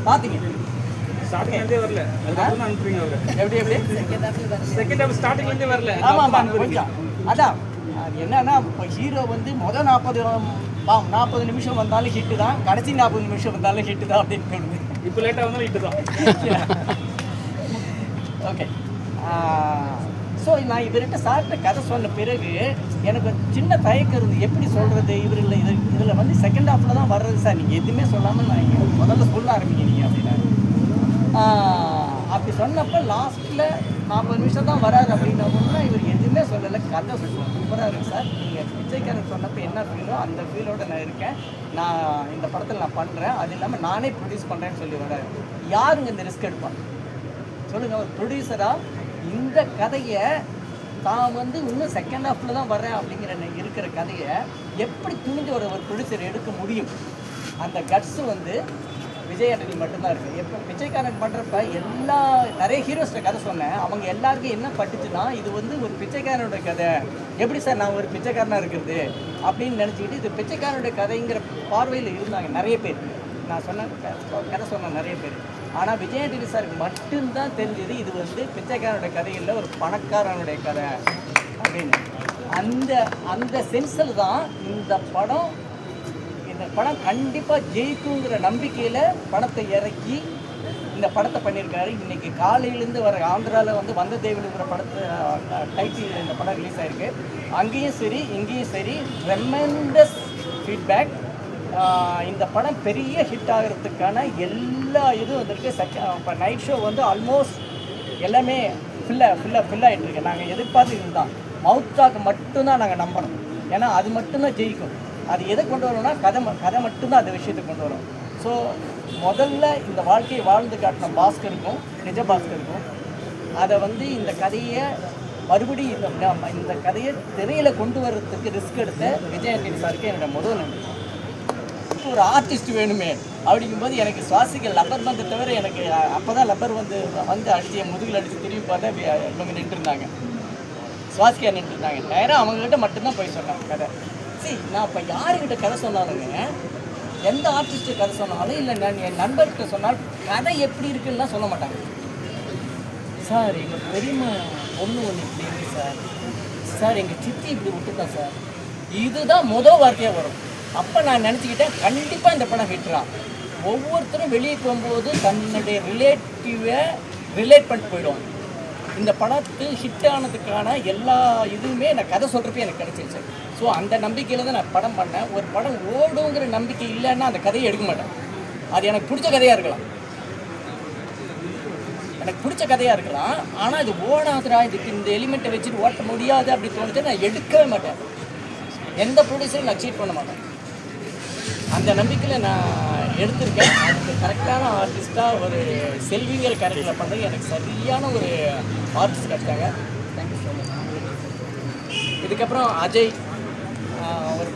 பார்த்தீங்க ஸ்டார்டிங்லேருந்தே வரல, அதுக்கப்புறம் தான் அனுப்புறீங்க அவரை. எப்படி செகண்ட் ஹாஃப் ஸ்டார்டிங்லேருந்தே வரல. ஆமாம் கொஞ்சம் அதான் அது என்னன்னா இப்போ ஹீரோ வந்து மொதல் 40 நிமிஷம் வந்தாலும் ஹிட்டு தான், கடைசி 40 நிமிஷம் வந்தாலும் ஹிட்டு தான் அப்படின்னு தோணுது. இப்போ லேட்டாக வந்தாலும் ஹிட்டு தான். ஓகே. ஸோ நான் இவர்கிட்ட சார்கிட்ட கதை சொன்ன பிறகு எனக்கு ஒரு சின்ன தயக்கம் இருந்து எப்படி சொல்கிறது இதில் வந்து செகண்ட் ஹாஃபில் தான் வர்றது சார், நீங்கள் எதுவுமே சொல்லாமல் நான் முதல்ல சொல்ல ஆரம்பிங்க நீங்கள் அப்படின்னா. அப்படி சொன்னப்போ லாஸ்ட்டில் 40 நிமிஷம் தான் வராது அப்படின்னா இவர் எதுவுமே சொல்லலை, கதை சொல்லுவோம் சூப்பராக இருக்குது சார், நீங்கள் பிச்சைக்காரன் சொன்னப்போ என்ன ஃபீலோ அந்த ஃபீலோடு நான் இருக்கேன், நான் இந்த படத்தில் நான் பண்ணுறேன், அது இல்லாமல் நானே ப்ரொடியூஸ் பண்ணுறேன்னு சொல்லி வராரு. யாருங்க இந்த ரிஸ்க் எடுப்பான் சொல்லுங்கள்? ஒரு ப்ரொடியூசராக இந்த கதையை தான் வந்து இன்னும் செகண்ட் ஹாஃபில் தான் வர்றேன் அப்படிங்கிற இருக்கிற கதையை எப்படி துணிஞ்சு ஒரு ப்ரொடியூசர் எடுக்க முடியும்? அந்த கட்ஸு வந்து விஜய் ஆண்டனி மட்டும்தான் இருக்குது. எப்போ பிச்சைக்காரன் பண்ணுறப்ப நிறைய ஹீரோஸ்ட கதை சொன்னேன், அவங்க எல்லாருக்கும் என்ன பட்டுச்சுன்னா இது வந்து ஒரு பிச்சைக்காரனுடைய கதை, எப்படி சார் நான் ஒரு பிச்சைக்காரனாக இருக்கிறது அப்படின்னு நினச்சிக்கிட்டு இது பிச்சைக்காரனுடைய கதைங்கிற பார்வையில் இருந்தாங்க நிறைய பேர். நான் சொன்ன கதை சொன்ன நிறைய பேர். ஆனால் விஜய் ஆண்டனி சாருக்கு மட்டும்தான் தெரிஞ்சது இது வந்து பிச்சைக்காரனுடைய கதை இல்லை, ஒரு பணக்காரனுடைய கதை அப்படின்னு. அந்த சென்ஸில் தான் இந்த படம் கண்டிப்பாக ஜெயிக்குங்கிற நம்பிக்கையில் படத்தை இறக்கி இந்த படத்தை பண்ணியிருக்காரு. இன்றைக்கி காலையிலேருந்து வர ஆந்திராவில் வந்து வந்த தேவிலுங்கிற படத்தை டைட்டில் இந்த படம் ரிலீஸ் ஆகிருக்கு. அங்கேயும் சரி இங்கேயும் சரி ட்ரெமெண்டஸ் ஃபீட்பேக். இந்த படம் பெரிய ஹிட் ஆகிறதுக்கான எல்லா இதுவும் வந்திருக்கு. இப்போ நைட் ஷோ வந்து ஆல்மோஸ்ட் எல்லாமே ஃபில் ஆகிட்டுருக்கு. நாங்கள் எதிர்பார்த்து இதுதான் மவுத் டாக் மட்டும்தான் நாங்கள் நம்பணும், ஏன்னா அது மட்டும்தான் ஜெயிக்கும். அது எதை கொண்டு வரோம்னா கதை மட்டும்தான் அந்த விஷயத்தை கொண்டு வரும். ஸோ முதல்ல இந்த வாழ்க்கையை வாழ்ந்து காட்டின பாஸ்கருக்கும் நிஜ பாஸ்கருக்கும் அதை வந்து இந்த கதையை மறுபடியும் இந்த கதையை திரையில் கொண்டு வர்றதுக்கு ரிஸ்க் எடுத்த விஜய் ஆண்டனி சாருக்கு என்னோட முதல் நன்றி. ஒரு ஆர்டிஸ்ட் வேணுமே அப்படிங்கும்போது எனக்கு சுவாசிக்க லப்பர் பந்தை தவிர எனக்கு அப்போ தான் லப்பர் வந்து அடித்து என் முதுகில் அடித்து திரும்பி பார்த்தா இவங்க நின்றுருந்தாங்க, சுவாசிக்க நின்றுருந்தாங்க. நேராக அவங்கக்கிட்ட மட்டும்தான் போய் சொன்னாங்க கதை. நான் இப்போ யாருக்கிட்ட கதை சொன்னாலுங்க, எந்த ஆர்டிஸ்ட்டு கதை சொன்னாலும் இல்லை நான் என் நண்பர்கிட்ட சொன்னாலும் கதை எப்படி இருக்குன்னுலாம் சொல்ல மாட்டாங்க. சார் எங்கள் பெரியம்மா பொண்ணு ஒன்று இப்படி இருக்குது சார் எங்கள் சித்தி இப்படி விட்டுதான் சார், இதுதான் முதல் வார்த்தையாக வரும். அப்போ நான் நினச்சிக்கிட்டேன் கண்டிப்பாக இந்த படம் ஹிட்ரான். ஒவ்வொருத்தரும் வெளியே போகும்போது தன்னுடைய ரிலேட்டிவை ரிலேட் பண்ணிட்டு போயிடுவாங்க. இந்த படத்து ஹிட் ஆனதுக்கான எல்லா இதுவுமே நான் கதை சொல்கிறப்ப எனக்கு கிடச்சிருச்சு. ஸோ அந்த நம்பிக்கையில் தான் நான் படம் பண்ணேன். ஒரு படம் ஓடுங்கிற நம்பிக்கை இல்லைன்னா அந்த கதையை எடுக்க மாட்டேன். அது எனக்கு பிடிச்ச கதையாக இருக்கலாம், ஆனால் இது ஓடாதுரா, இதுக்கு இந்த எலிமெண்ட்டை வச்சுட்டு ஓட்ட முடியாது அப்படி தோணுச்சு நான் எடுக்கவே மாட்டேன். எந்த ப்ரொடியூசரும் நான் சீட் பண்ண மாட்டேன். அந்த நம்பிக்கையில் நான் எடுத்திருக்கேன். அதுக்கு கரெக்டான ஆர்டிஸ்ட்டாக ஒரு செல்விங்கிற கேரக்டரில் பண்ணுறது எனக்கு சரியான ஒரு ஆர்டிஸ்ட் கிடச்சாங்க. Thank you so much. இதுக்கப்புறம் அஜய் ஒரு